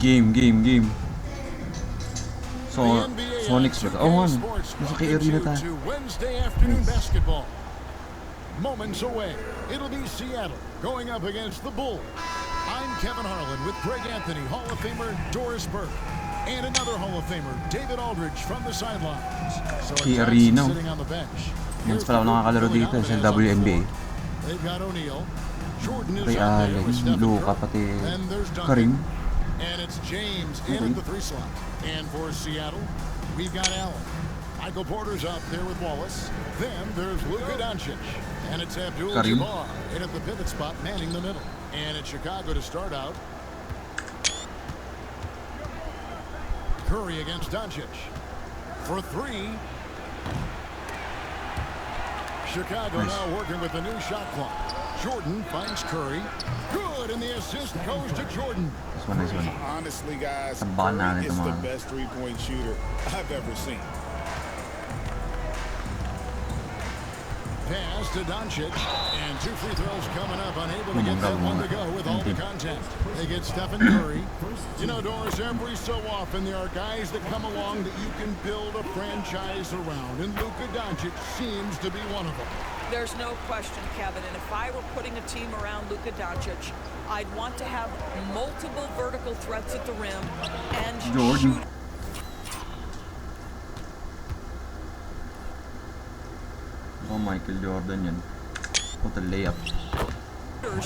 Game. So, Sonics ba? Oh, ano? Nasa kay Arena tayo. Wednesday afternoon basketball. Moments away, it'll be Seattle going up against the Bulls. I'm Kevin Harlan with Greg Anthony, Hall of Famer Doris Burke, and another Hall of Famer, David Aldridge from the sidelines. So Arena sitting on the bench. Mas pala ako nakakalaro dito sa WNBA. They've got O'Neal. Jordan is Kay out there Alex, with Stephen Luka, Curry. pati And there's Karim. Duncan. And it's James in at the 3 slot. And for Seattle, we've got Allen. Michael Porter's up there with Wallace. Then there's Luka Doncic. And it's Abdul-Jabbar in at the pivot spot, manning the middle. And it's Chicago to start out. Curry against Doncic. For 3. Chicago now working with the new shot clock. Jordan finds Curry. Good, and the assist goes to Jordan. Nice one. Honestly, guys, Curry is the best three-point shooter I've ever seen. Pass to Doncic, and 2 free throws coming up, unable to get that one to go with all the contact. They get Stephen Curry. You know, Doris, every so often there are guys that come along that you can build a franchise around, and Luka Doncic seems to be one of them. There's no question, Kevin, and if I were putting a team around Luka Doncic, I'd want to have multiple vertical threats at the rim and Jordan. shoot. Oh, Michael Jordan yan. What a layup.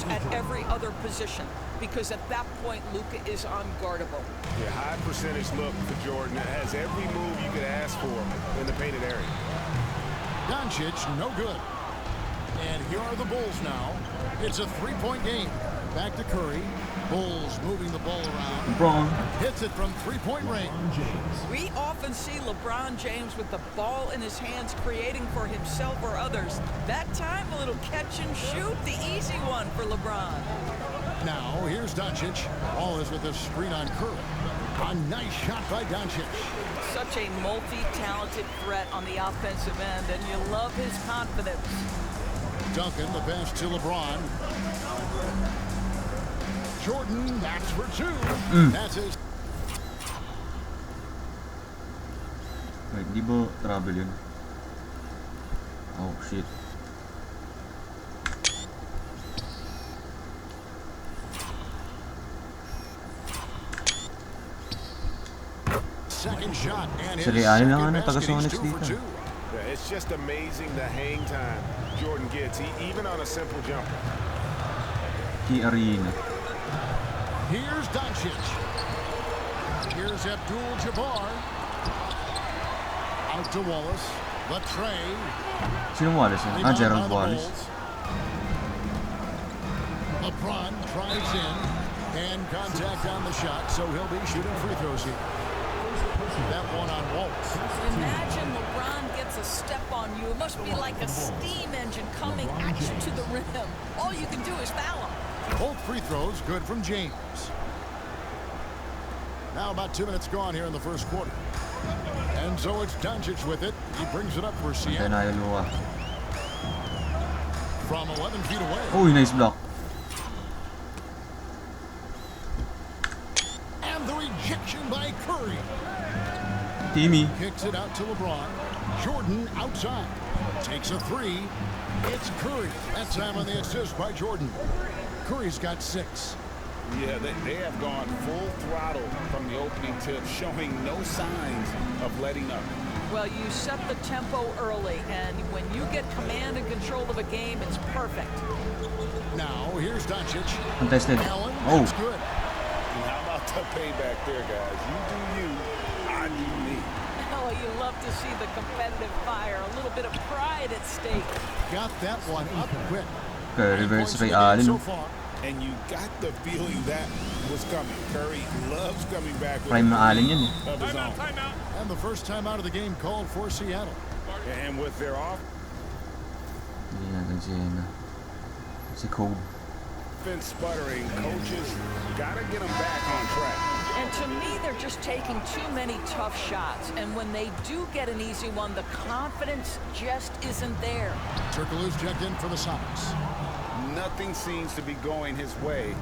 At every other position, because at that point Luka is unguardable. Yeah, high percentage look for Jordan. It has every move you could ask for in the painted area. Doncic, no good. And here are the Bulls now. It's a 3-point game. Back to Curry. Bulls moving the ball around. LeBron hits it from 3-point range. We often see LeBron James with the ball in his hands, creating for himself or others. That time, a little catch and shoot, the easy one for LeBron. Now, here's Doncic. Ball is with a screen on Curry. A nice shot by Doncic. Such a multi-talented threat on the offensive end, and you love his confidence. Duncan, the pass to LeBron. Jordan, that's for 2. That's his. Wait, di ba trouble yun? Oh, shit. Second shot and his Sariali lang second ano, taga basket. Sonics He's 2 for dito. 2. Yeah, it's just amazing the hang time Jordan gets, even on a simple jumper. Key Arena. Here's Doncic. Here's Abdul-Jabbar. Out to Wallace. The tray. Sino Wallace yun? Ah, Gerald Wallace. LeBron drives in. And contact on the shot, so he'll be shooting free throws here. That one on Wallace. Imagine LeBron gets a step on you. It must be like a steam engine coming at you to the rim. All you can do is foul him. Both free throws good from James. Now about 2 minutes gone here in the first quarter. And so it's Doncic with it. He brings it up for Seattle. From 11 feet away. Oh, nice block. And the rejection by Curry. Timmy. Kicks it out to LeBron. Jordan outside. Takes a 3. It's Curry. That time on the assist by Jordan. Curry's got 6. Yeah, they have gone full throttle from the opening tip, showing no signs of letting up. Well, you set the tempo early, and when you get command and control of a game, it's perfect. Now, here's Doncic. Contested. Allen, Oh. that's good. And how about the payback there, guys? You do you, I do me. Oh, you love to see the competitive fire, a little bit of pride at stake. Got that one up quick. Okay, reverse kay Allen. So far. And you got the feeling that was coming. Curry loves coming back with Prime na Allen yun of his own. And the first time out of the game called for Seattle. And with their Hindi natin si Kobe. offense sputtering, coaches got to get them back on track. And to me, they're just taking too many tough shots. And when they do get an easy one, the confidence just isn't there. Turkoglu's checked in for the Sonics. Nothing seems to be going his way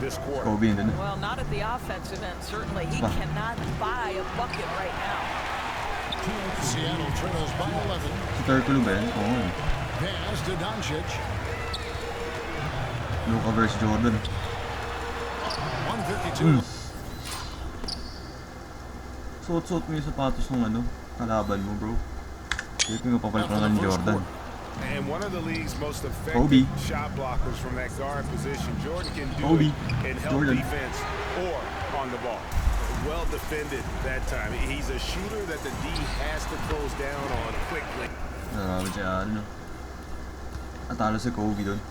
this quarter. Kobe yun din. Well, not at the offensive end, certainly. He cannot buy a bucket right now. Seattle trails by 11. Si Turkle ba yan? Oo. Pass to Doncic. Luka versus Jordan. 152. Suot-suot mo yung sapatos ng ano, kalaban mo, bro. Ito yung papalpalan ng Jordan. And one of the league's most effective Kobe. shot blockers from that guard position. Jordan can do Kobe. it in help Jordan. defense or on the ball. Well defended that time. He's a shooter that the D has to close down on quickly. Grabe siya, ano. Natalo si Kobe doon.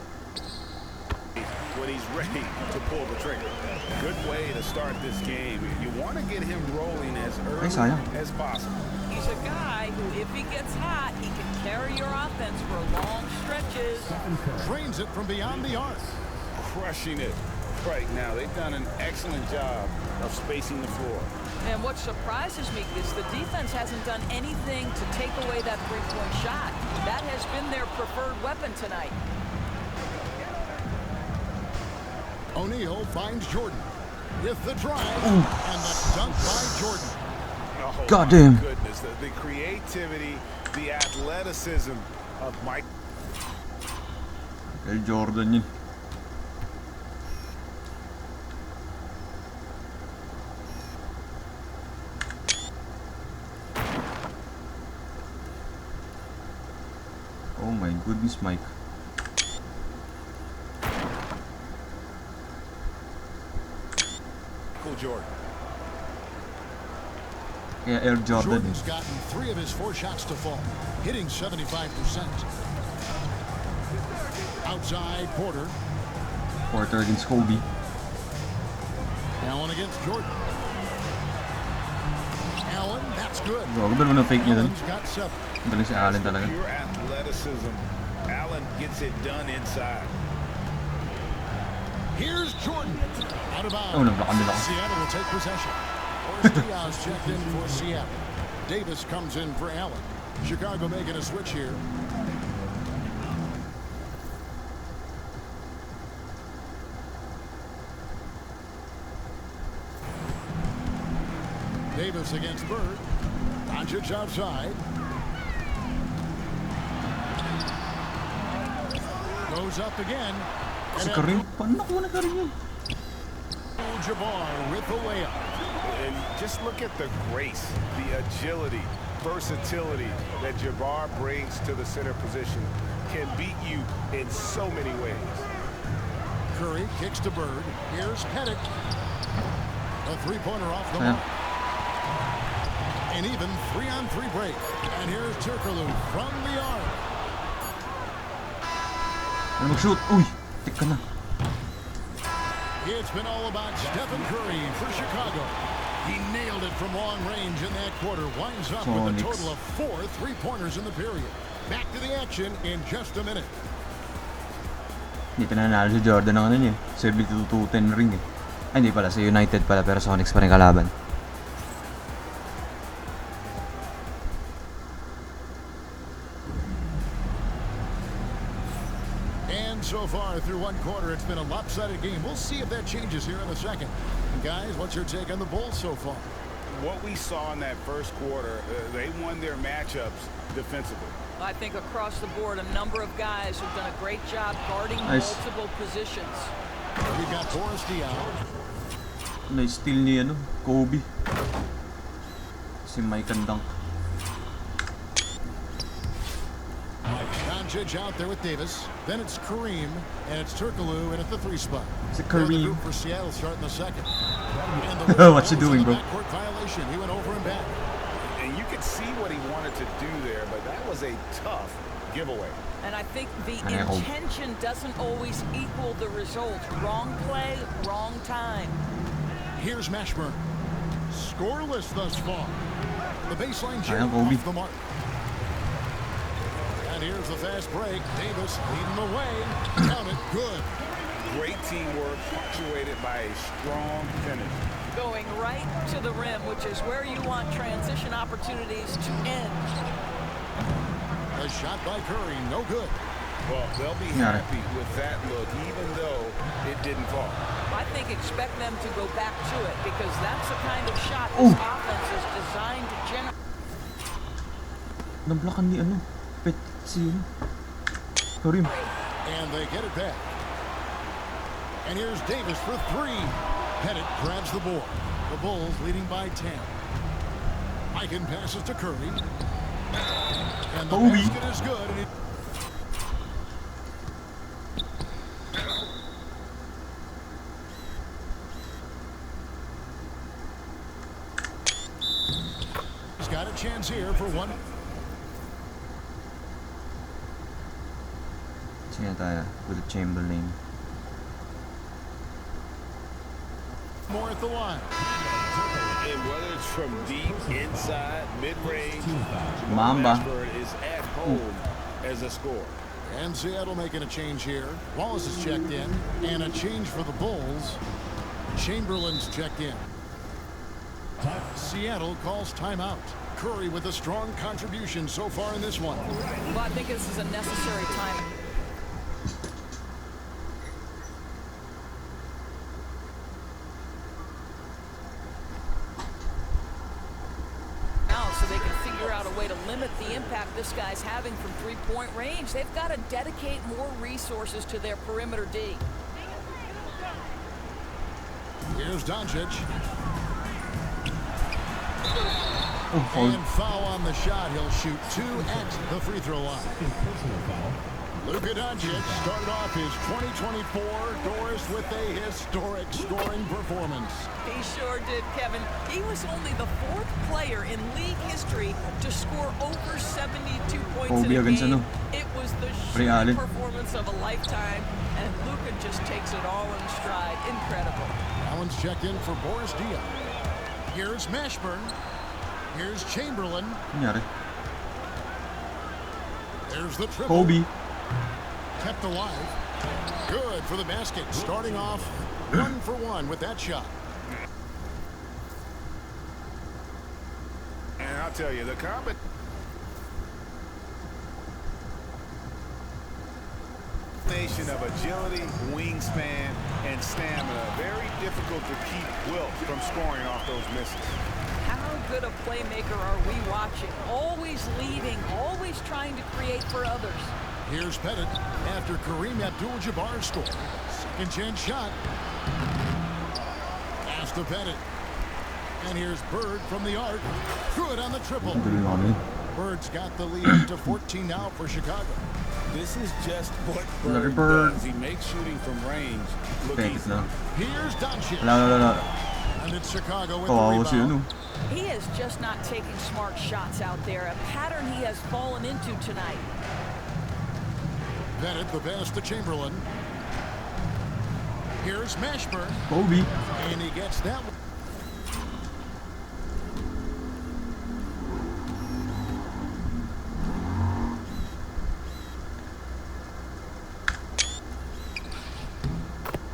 When he's ready to pull the trigger. Good way to start this game. You want to get him rolling as early as possible. He's a guy who, if he gets hot, he can carry your offense for long stretches. Drains it from beyond the arc. Crushing it right now. They've done an excellent job of spacing the floor. And what surprises me is the defense hasn't done anything to take away that three-point shot. That has been their preferred weapon tonight. O'Neal finds Jordan with the drive and the dunk by Jordan. Oh, Goddamn. my goodness. The creativity, the athleticism of Mike. Kay Jordan yun. Oh my goodness, Mike. Jordan. Yeah, Air Jordan. Jordan's gotten 3 of his 4 shots to fall, hitting 75%. Outside Porter. Porter against Kobe. Allen against Jordan. Allen, that's good. Bro, ba naman ang fake niya dun? Allen's got 7. Galing si Allen talaga. Pure athleticism. Allen gets it done inside. Here's Jordan. Out of bounds. Oh, nablock nila. Seattle will take possession. Forrest Diaz checked in for Seattle. Davis comes in for Allen. Chicago making a switch here. Davis against Bird. Doncic outside. Goes up again. Si Karim, paano nakuha na Karim yun? Abdul-Jabbar with the layup. And just look at the grace, the agility, versatility that Jabbar brings to the center position. Can beat you in so many ways. Curry kicks to Bird. Here's Pettit. A three-pointer off the mark. An even 3-on-3 break. And here's Turkoglu from the arc. Ano mag-shoot? Uy! Tik ka na. It's been all about Stephen Curry for Chicago. He nailed it from long range in that quarter. Winds up with a total of 4 3-pointers in the period. Back to the action in just a minute. Hindi pa nanalo si Jordan ng ano niya. 72-10 ring eh. Ay, hindi pala. Sa United pala. Pero Sonics pa rin kalaban. So far through one quarter, it's been a lopsided game. We'll see if that changes here in a second. And guys, what's your take on the Bulls so far? What we saw in that first quarter, they won their matchups defensively. I think across the board, a number of guys have done a great job guarding multiple positions. We've got Forrest Diaz. Na-steal ni ano, Kobe. Si Mike and dunk. Doncic out there with Davis. Then it's Kareem, and it's Turkoglu in at the 3 spot. It's a Kareem. For Seattle starting the second. What's he doing, bro? Court violation. He went over and back. And you could see what he wanted to do there, but that was a tough giveaway. And I think the intention doesn't always equal the result. Wrong play, wrong time. Here's Mashburn. Scoreless thus far. The baseline jump Kobe. off the mark. And here's the fast break. Davis leading the way. Count it. Good. Great teamwork, punctuated by a strong finish. Going right to the rim, which is where you want transition opportunities to end. A shot by Curry. No good. Well, they'll be Yeah. happy with that look, even though it didn't fall. I think expect them to go back to it because that's the kind of shot this offense is designed to generate. Nablokan ni ano. Pet si Karim. And they get it back. And here's Davis for three. Pettit grabs the board. The Bulls leading by 10. Myteam passes to Curry. And the Kobe. basket is good. And he's got a chance here for one. Sige tayo. With Chamberlain. More at the line. And whether it's from deep, inside, mid-range, Mamba. Rashford is at home as a scorer. And Seattle making a change here. Wallace is checked in. And a change for the Bulls. Chamberlain's checked in. Seattle calls timeout. Curry with a strong contribution so far in this one. Well, I think this is a necessary time. So they can figure out a way to limit the impact this guy's having from three-point range. They've got to dedicate more resources to their perimeter D. Here's Doncic. Oh, And foul on the shot. He'll shoot two at the free throw line. Luka Doncic started off his 2024 Doris with a historic scoring performance. He sure did, Kevin. He was only the fourth player in league history to score over 72 points Kobe in a against game. ano? It was the Ray sheer Allen. performance of a lifetime, and Luka just takes it all in stride. Incredible. Allen's checked in for Boris Diaw. Here's Mashburn. Here's Chamberlain. Nangyari? There's the triple. Kobe. Kept alive. Good for the basket. Starting off 1 for 1 with that shot. And I'll tell you, the combination of agility, wingspan, and stamina, very difficult to keep Wilt from scoring off those misses. How good a playmaker are we watching? Always leading, always trying to create for others. Here's Pettit after Kareem Abdul-Jabbar scored. Second chance shot. Pass to Pettit. And here's Bird from the arc. Good on the triple. Tuloy namin. Bird's got the lead up to 14 now for Chicago. This is just what Larry Bird Bird. does. He makes shooting from range look Pekit easy. lang. Here's Doncic. Wala. And it's Chicago with the Kawawa si rebound. ano. He is just not taking smart shots out there, a pattern he has fallen into tonight. Pettit the pass to Chamberlain. Here's Mashburn. Kobe. And he gets that one.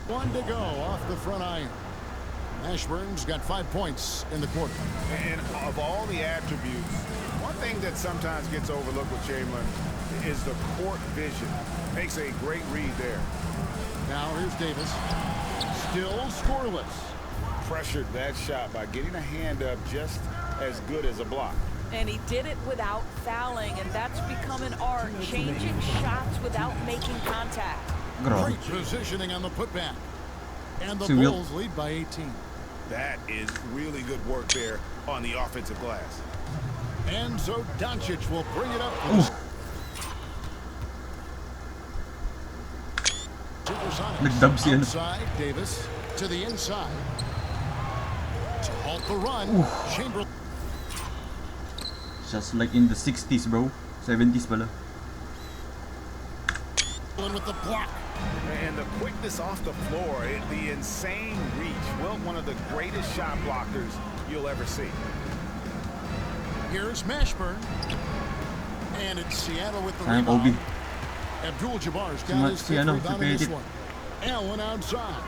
One to go off the front iron. Mashburn's got 5 points in the quarter. And of all the attributes, one thing that sometimes gets overlooked with Chamberlain is the court vision. Makes a great read there. Now here's Davis. Still scoreless. Pressured that shot by getting a hand up just as good as a block. And he did it without fouling, and that's become an art, changing shots without making contact. Grabe. Great positioning on the putback. And the Si Wilt. Bulls lead by 18. That is really good work there on the offensive glass. And so Doncic will bring it up. SuperSonics. Nagdub si ano. Outside, Davis to the inside. To halt the run. Chamberlain. Just like in the 60s, bro. 70s pala. With the block. And the quickness off the floor, the insane reach. Well, one of the greatest shot blockers you'll ever see. Here's Mashburn. And it's Seattle with the Sayang rebound. Kobe. Abdul-Jabbar's Si got his fifth ano, rebound si in this Petit. one. Allen outside.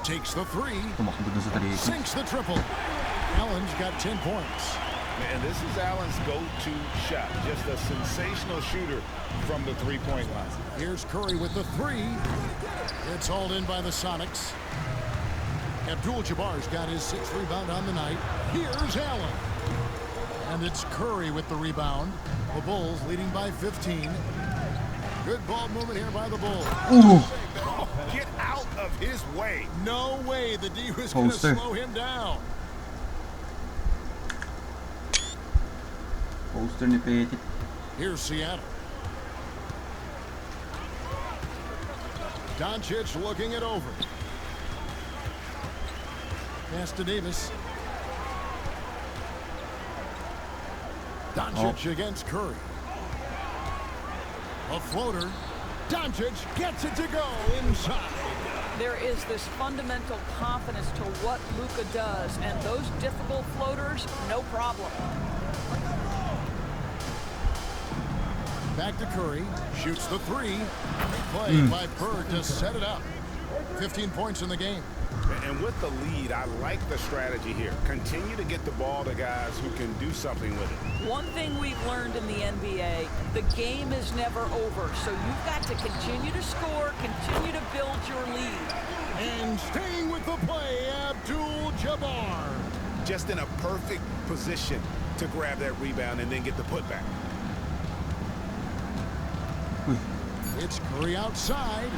Takes the three. Tumakbo dun sa 3. Sinks the triple. Allen's got 10 points. And this is Allen's go-to shot. Just a sensational shooter from the three-point line. Here's Curry with the three. It's hauled in by the Sonics. Abdul-Jabbar's got his 6th rebound on the night. Here's Allen. And it's Curry with the rebound. The Bulls leading by 15. Good ball movement here by the Bulls. Ooh. Oh, get out of his way. No way the D was going to slow him down. Poster ni Petit. Here's Seattle. Doncic looking it over. Pass to Davis. Doncic against Curry. A floater. Doncic gets it to go inside. There is this fundamental confidence to what Luka does, and those difficult floaters, no problem. Back to Curry. Shoots the three. Play by Bird to set it up. 15 points in the game. And with the lead, I like the strategy here. Continue to get the ball to guys who can do something with it. One thing we've learned in the NBA, the game is never over. So you've got to continue to score, continue to build your lead. And staying with the play, Abdul-Jabbar. Just in a perfect position to grab that rebound and then get the putback. It's Curry outside,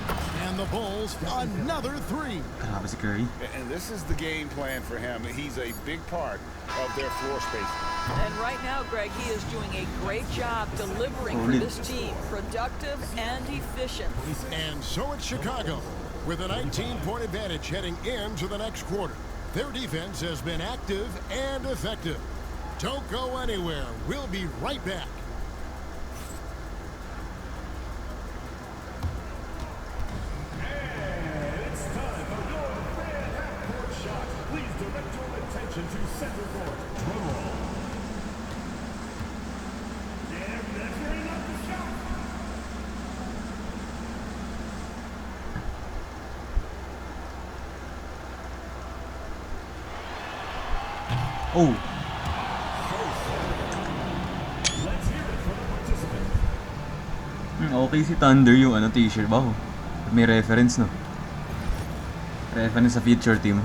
and the Bulls another three. Grabe si Curry. And this is the game plan for him. He's a big part of their floor space. And right now, Greg, he is doing a great job delivering for this team. Productive and efficient. And so it's Chicago with a 19-point advantage heading into the next quarter. Their defense has been active and effective. Don't go anywhere. We'll be right back. To center court. Drum roll. And that's where he knocked the shot. Oh. Let's hear it from the participants. Okay si Thunder yung t-shirt ba? May reference no. Reference sa future team.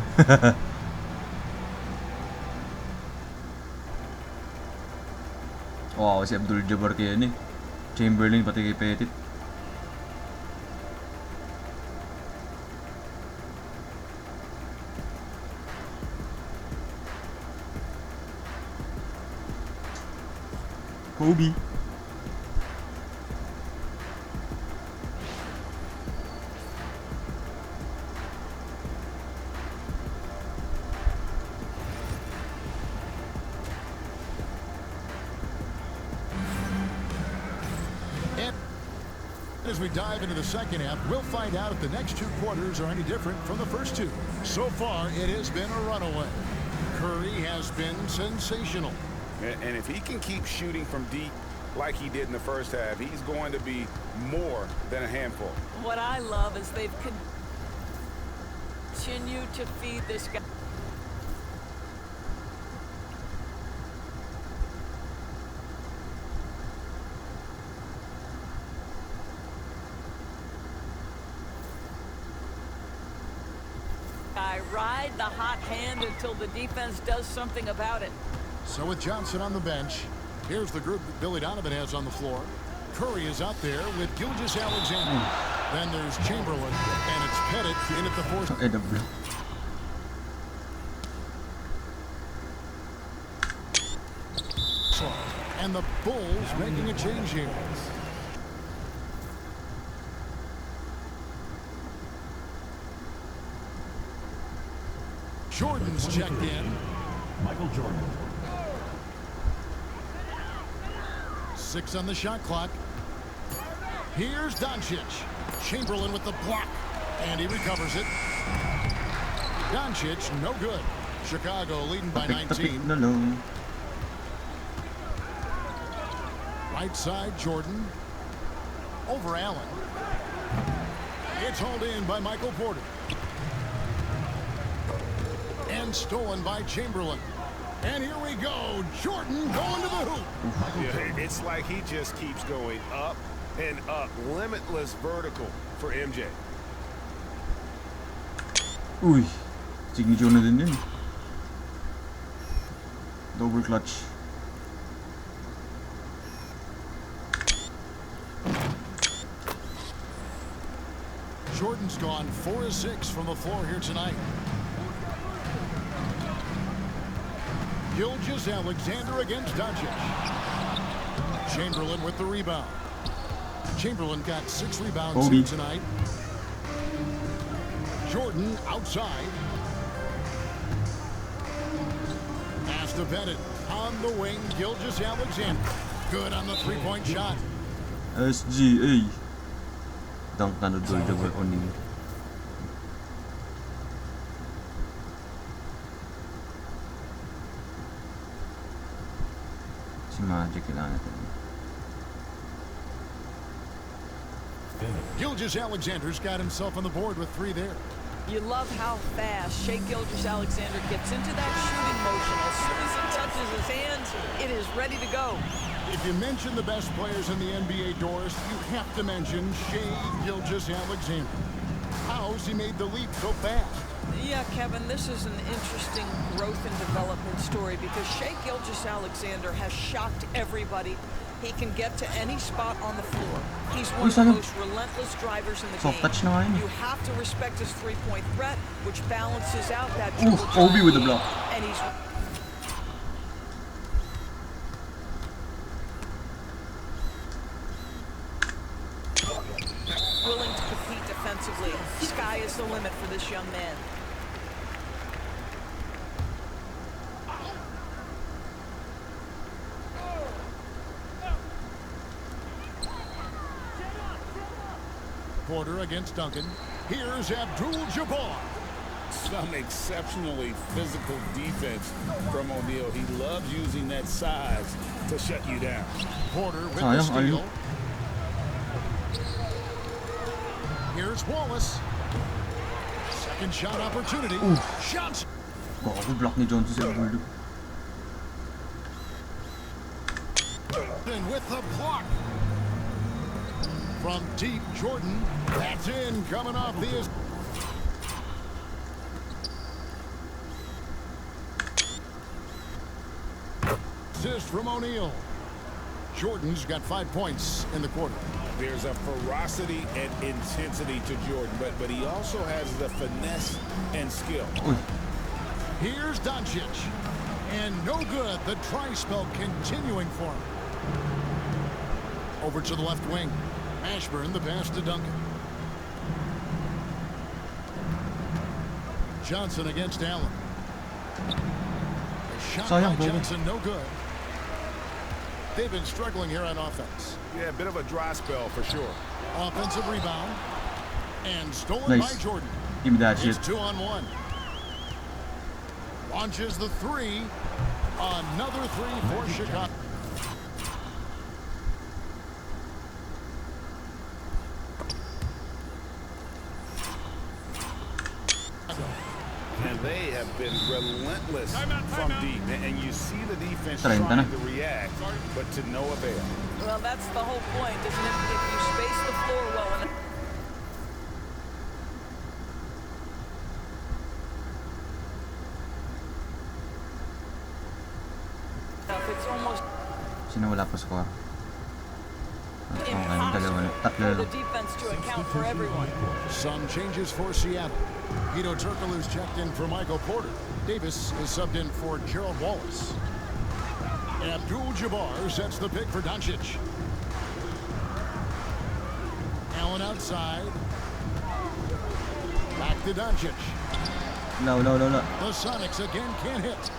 Wow, si Abdul-Jabbar kaya eh. Chamberlain pati kay Petit. Kobe. As we dive into the second half, we'll find out if the next two quarters are any different from the first two. So far, it has been a runaway. Curry has been sensational. And if he can keep shooting from deep like he did in the first half, he's going to be more than a handful. What I love is they've continued to feed this guy. Ride the hot hand until the defense does something about it. So with Johnson on the bench, here's the group that Billy Donovan has on the floor. Curry is out there with Gilgeous-Alexander. Then there's Chamberlain, and it's Pettit in at the fourth. And the Bulls making a change here. Jordan's checked in. Michael Jordan. 6 on the shot clock. Here's Doncic. Chamberlain with the block. And he recovers it. Doncic, no good. Chicago leading by 19. Right side, Jordan. Over Allen. It's hauled in by Michael Porter. And stolen by Chamberlain. And here we go. Jordan going to the hoop. Yeah, it's like he just keeps going up and up. Limitless vertical for MJ. Uy, signature na din yun. Double clutch. Jordan's gone 4 of 6 from the floor here tonight. Gilgeous-Alexander against Doncic. Chamberlain with the rebound. Chamberlain got 6 rebounds here tonight. Jordan outside. Pass to Bennett. On the wing, Gilgeous-Alexander. Good on the three-point shot. SGA. Dunk na Abdul-Jabbar on him. Si Magic kailangan natin. Gilgeous-Alexander's got himself on the board with 3 there. You love how fast Shai Gilgeous-Alexander gets into that shooting motion. As soon as it touches his hands, it is ready to go. If you mention the best players in the NBA, Doris, you have to mention Shai Gilgeous-Alexander. How's he made the leap so fast? Yeah, Kevin, this is an interesting growth and development story because Shai Gilgeous-Alexander has shocked everybody. He can get to any spot on the floor. He's one of the most relentless drivers in the game. You have to respect his three-point threat, which balances out that Obi with the block. And he's willing to compete defensively. Sky is the limit for this young man. Porter against Duncan. Here's Abdul-Jabbar. Some exceptionally physical defense from O'Neal. He loves using that size to shut you down. Porter with the steal. Here's Wallace. Second shot opportunity. Shots. Bago block ni Johnson sa Abdul. And with the block. From deep, Jordan. That's in, coming off the assist from O'Neal. Jordan's got 5 points in the quarter. There's a ferocity and intensity to Jordan, but he also has the finesse and skill. Here's Doncic. And no good. The try spell continuing for him. Over to the left wing. Ashburn, the pass to Duncan. Johnson against Allen. A shot by Johnson, no good. They've been struggling here on offense. Yeah, a bit of a dry spell for sure. Offensive rebound. And stolen by Jordan. Give me that shit. It's 2-on-1. Launches the 3. Another 3 for Chicago. And they have been relentless from deep. And you see the defense trying to react, but to no avail. Well, that's the whole point, isn't it? If you space the floor well enough. It's almost Sino wala pa score? impossible for the defense to account for everyone. Some changes for Seattle. Guido Turkoglu's checked in for Michael Porter. Davis is subbed in for Gerald Wallace. Abdul-Jabbar sets the pick for Doncic. Allen outside. Back to Doncic. No. The Sonics again can't hit.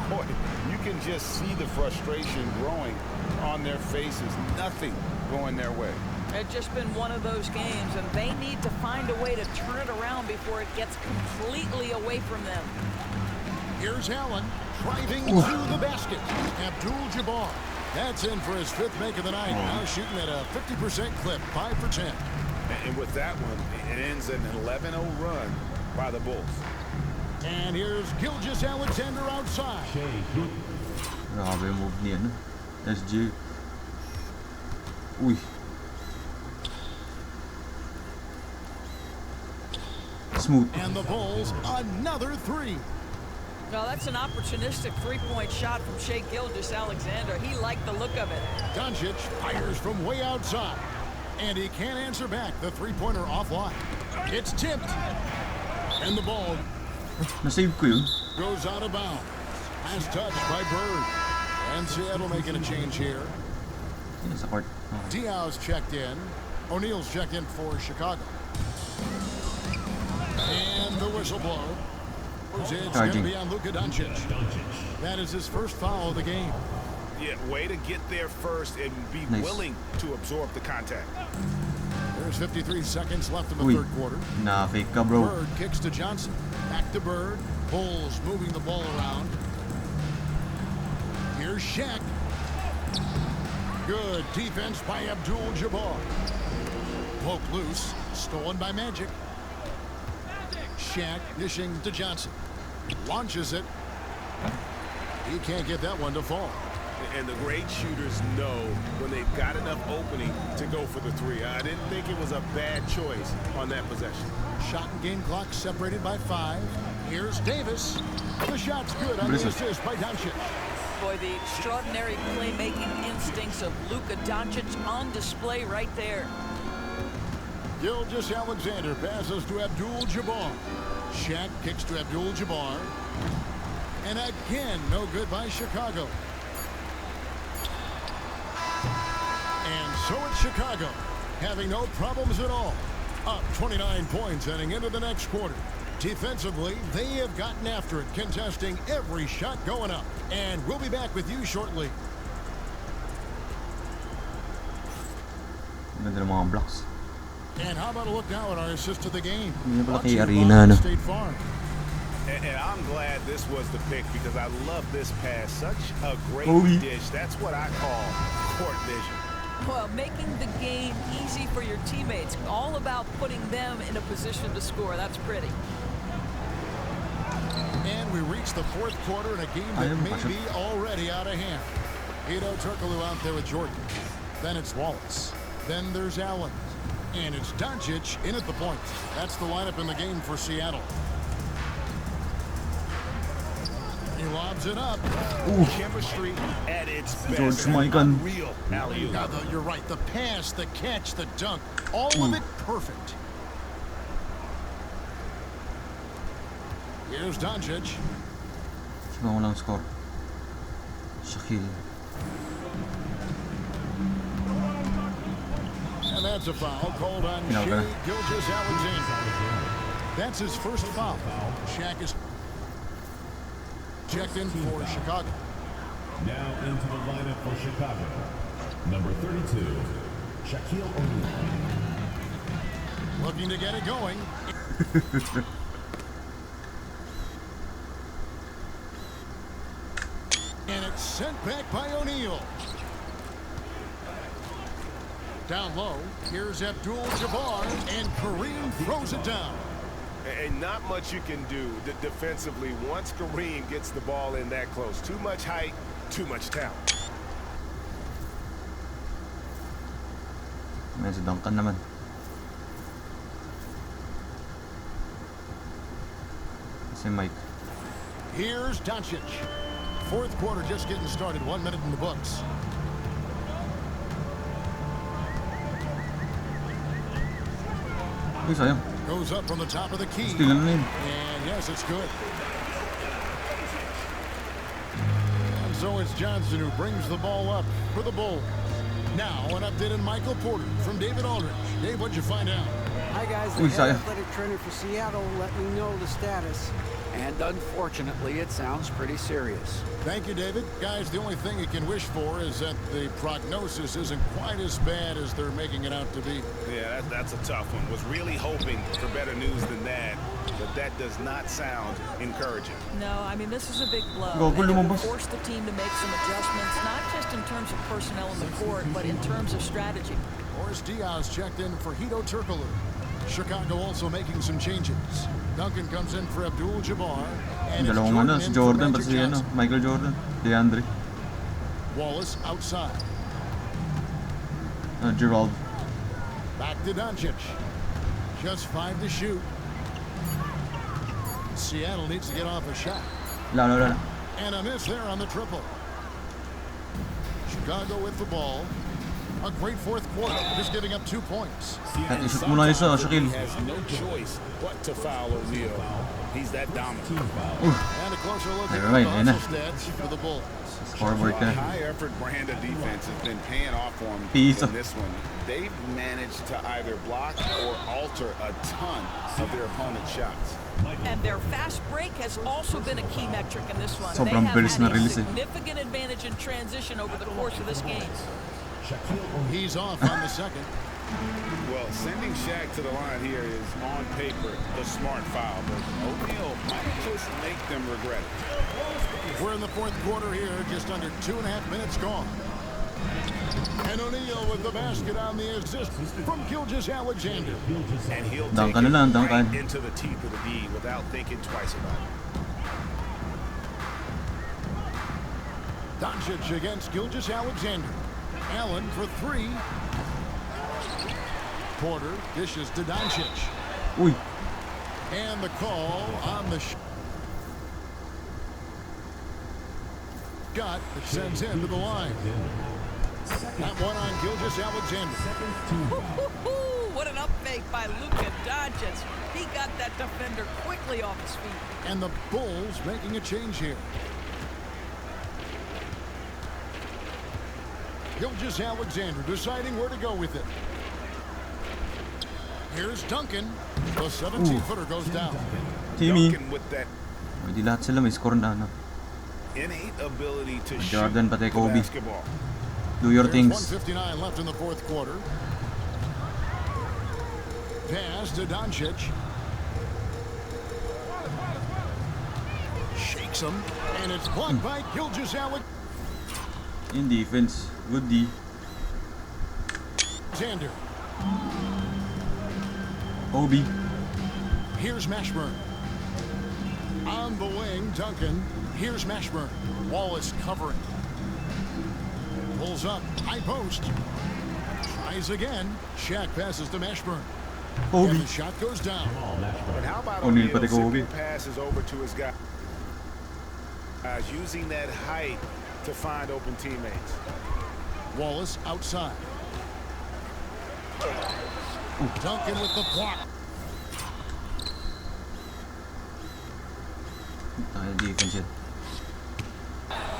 Boy, you can just see the frustration growing on their faces. Nothing going their way. It's just been one of those games, and they need to find a way to turn it around before it gets completely away from them. Here's Allen driving to the basket. Abdul-Jabbar. That's in for his 5th make of the night. Now shooting at a 50% clip, 5 for 10. And with that one, it ends an 11-0 run by the Bulls. And here's Gilgeous-Alexander outside. Grabe yung move niya, no? SG. Uy. Smooth. And the Bulls, another three. Now that's an opportunistic three-point shot from Shai Gilgeous-Alexander. He liked the look of it. Doncic fires from way outside. And he can't answer back. The three-pointer offline. It's tipped. And the ball Nasave ko yun. goes out of bounds. Last touch by Bird. And Seattle making a change here. Yun, sa court. Okay. Diaz checked in. O'Neal's checked in for Chicago. And the whistle blow. It's going to Charging. be on Luka Doncic. That is his first foul of the game. Yeah, way to get there first and be Nice. willing to absorb the contact. There's 53 seconds left in the Uy. third quarter. Na-fake ka, bro. Bird kicks to Johnson. Back to Bird. Bulls moving the ball around. Here's Shaq. Good defense by Abdul-Jabbar. Poke loose. Stolen by Magic. Shaq dishing to Johnson. Launches it. He can't get that one to fall. And the great shooters know when they've got enough opening to go for the three. I didn't think it was a bad choice on that possession. Shot and game clock separated by 5. Here's Davis. The shot's good on the assist by Doncic. Boy, the extraordinary playmaking instincts of Luka Doncic on display right there. Gilgeous-Alexander passes to Abdul-Jabbar. Shaq kicks to Abdul-Jabbar. And again, no good by Chicago. And so it's Chicago, having no problems at all. Up 29 points heading into the next quarter. Defensively, they have gotten after it, contesting every shot going up. And we'll be back with you shortly. Ganda ng mga blocks. And how about a look now at our assist to the game? Hindi pala Brought to kay you Arena, by no? State Farm. And I'm glad this was the pick because I love this pass. Such a great Kobe. dish. That's what I call court vision. Well, making the game easy for your teammates. All about putting them in a position to score. That's pretty. And we reach the fourth quarter in a game that may be already out of hand. Hedo Turkoglu out there with Jordan. Then it's Wallace. Then there's Allen. And it's Doncic in at the point. That's the lineup in the game for Seattle. He lobs it up. Chemistry at its best. George Michael. Real alley-oop. Now, you're right. The pass, the catch, the dunk. All of it perfect. Here's Doncic. Sino ko lang score? Shaquille. And that's a foul called on You know, Shai Gilgeous-Alexander. That's his first foul. Shaq is checked in for Chicago. Now into the lineup for Chicago. Number 32, Shaquille O'Neal. Looking to get it going. And it's sent back by O'Neal. Down low, here's Abdul-Jabbar, and Kareem throws it down. And not much you can do defensively once Kareem gets the ball in that close. Too much height, too much talent. May si Duncan naman. Si Mike. Here's Doncic. Fourth quarter just getting started. 1 minute in the books. Uy, sayang. Goes up from the top of the key. Still na yun. And yes, it's good. And so it's Johnson who brings the ball up for the Bulls. Now an update on Michael Porter from David Aldridge. Dave, what'd you find out? Hi guys, the Uy, head sayang. athletic trainer for Seattle let me know the status. And unfortunately, it sounds pretty serious. Thank you, David. Guys, the only thing you can wish for is that the prognosis isn't quite as bad as they're making it out to be. Yeah, that's a tough one. Was really hoping for better news than that, but that does not sound encouraging. No, I mean, this is a big blow. Go, And it will lumabas. force the team to make some adjustments, not just in terms of personnel in the court, but in terms of strategy. Boris Diaz checked in for Hedo Turkoglu. Chicago also making some changes. Duncan comes in for Abdul-Jabbar. And it's Dalawang ano, Jordan si in for Jordan, Magic pati si ano, Johnson. Michael Jordan, DeAndre, Wallace outside. Gerald. Back to Doncic. Just 5 to shoot. Seattle needs to get off a shot. Wala. And a miss there on the triple. Chicago with the ball. A great fourth quarter, just giving up 2 points. Kahit isip mo na isa, Shaquille. He has no choice but to foul O'Neal. He's that dominant. And a closer look at Never mind, the ayun na. hustle stats for the Bulls. Scoreboard ka. High-effort brand of defense has been paying off for him Piece. in this one. They've managed to either block or alter a ton of their opponent's shots. And their fast break has also been a key metric in this one. Sobrang They have bilis had na a release eh. significant advantage in transition over the course of this game. He's off on the second. Well, sending Shaq to the line here is on paper the smart foul, but O'Neal might just make them regret it. We're in the fourth quarter here, just under 2.5 minutes gone. And O'Neal with the basket on the assist from Gilgeous-Alexander. And he'll Dunk take ka na lang, it dunk ka. right into the teeth of the D without thinking twice about it. Doncic against Gilgeous-Alexander. Allen for 3. Porter dishes to Doncic. Uy, And the call on the shot that sends him to the line. That one on Gilgeous-Alexander. What an up fake by Luka Doncic. He got that defender quickly off his feet. And the Bulls making a change here. Gilgeous-Alexander deciding where to go with it. Here's Duncan. The 17-footer goes down. Timmy. Duncan with that Hindi lahat sila may score na ano. innate ability to Jordan, shoot pati the Kobe. basketball. Do your There's things. 1:59 left in the fourth quarter. Pass to Doncic. Shakes him, and it's blocked by Gilgeous-Alexander. In defense, good D. Kobe. Here's Mashburn. On the wing, Duncan. Here's Mashburn. Wallace covering. Pulls up, high post. Tries again. Shaq passes to Mashburn. Kobe. And the shot goes down. But how about O'Neal O'Neal pati Kobe. simply passes over to his guy, using that height to find open teammates. Wallace outside. Duncan with the block. Defense yun.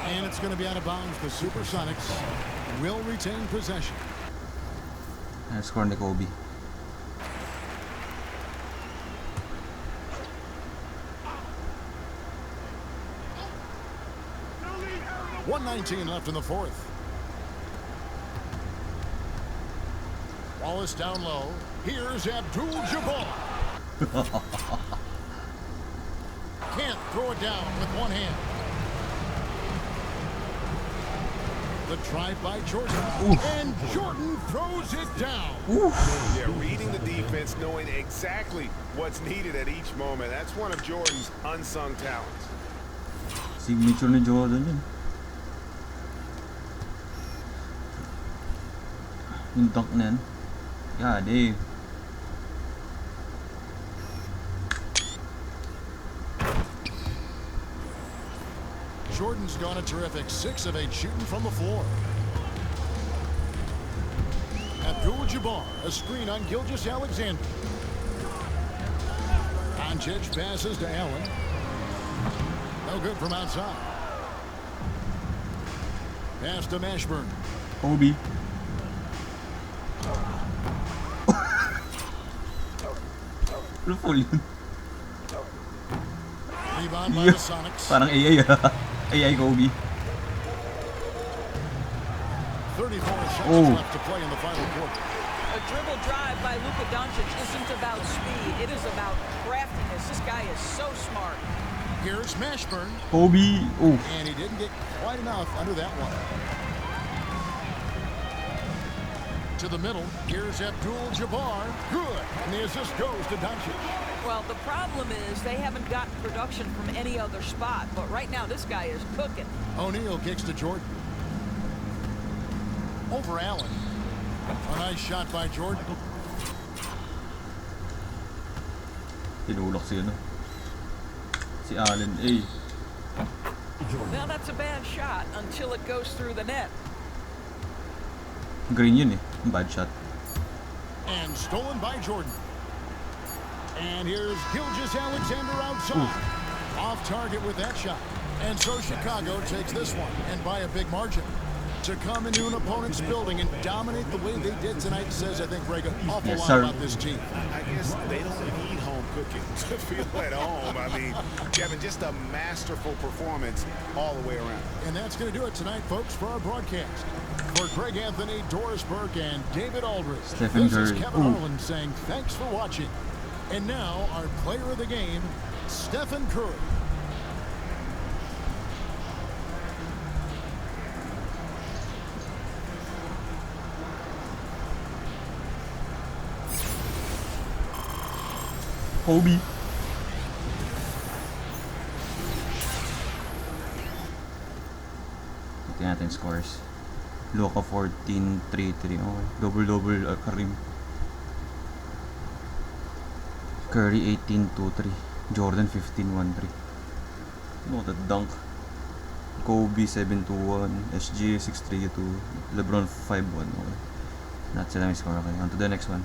And it's going to be out of bounds. The SuperSonics will retain possession. Score ni Kobe. .119 left in the fourth. Wallace down low. Here's Abdul-Jabbar. Can't throw it down with one hand. The drive by Jordan. And Jordan throws it down. Yeah, reading the defense, knowing exactly what's needed at each moment. That's one of Jordan's unsung talents. Signature ni Jordan yun. Yung dunk na yan. God, eh. Jordan's gone a terrific 6 of 8 shooting from the floor. Abdul-Jabbar, a screen on Gilgeous-Alexander. Doncic passes to Allen. No good from outside. Pass to Mashburn. Kobe. Ano full yun? Rebound by the Sonics. Parang AI AI Kobe. 34 seconds Oh. left to play in the final quarter. A dribble drive by Luka Doncic isn't about speed. It is about craftiness. This guy is so smart. Here's Mashburn. Kobe. Oh. And he didn't get quite enough under that one. To the middle, here's Abdul-Jabbar. Good. And the assist goes to Doncic. Well, the problem is they haven't gotten production from any other spot, but right now this guy is cooking. O'Neal kicks to Jordan. Over Allen. A nice shot by Jordan. Tinulak si ano. Si Allen A. Now that's a bad shot until it goes through the net. Green yun eh. Bad shot. And stolen by Jordan. And here's Gilgeous-Alexander outside. Off target with that shot. And so Chicago takes this one, and by a big margin. To come into an opponent's building and dominate the way they did tonight says, I think, Greg, an awful lot about this team. I guess they don't need home cooking to feel at home. I mean, Kevin, just a masterful performance all the way around. And that's going to do it tonight, folks, for our broadcast. For Greg Anthony, Doris Burke, and David Aldridge, Stephen this is Curry. Kevin Harlan saying thanks for watching. And now, our player of the game, Stephen Curry. Kobe. Tingnan natin scores. Luka 14-3-3. Okay. Double-double Karim. Curry 18-2-3. Jordan 15-1-3. What a dunk. Kobe 7-2-1. SG 6-3-2. LeBron 5-1. Okay. Not sila may score. Okay. On to the next one.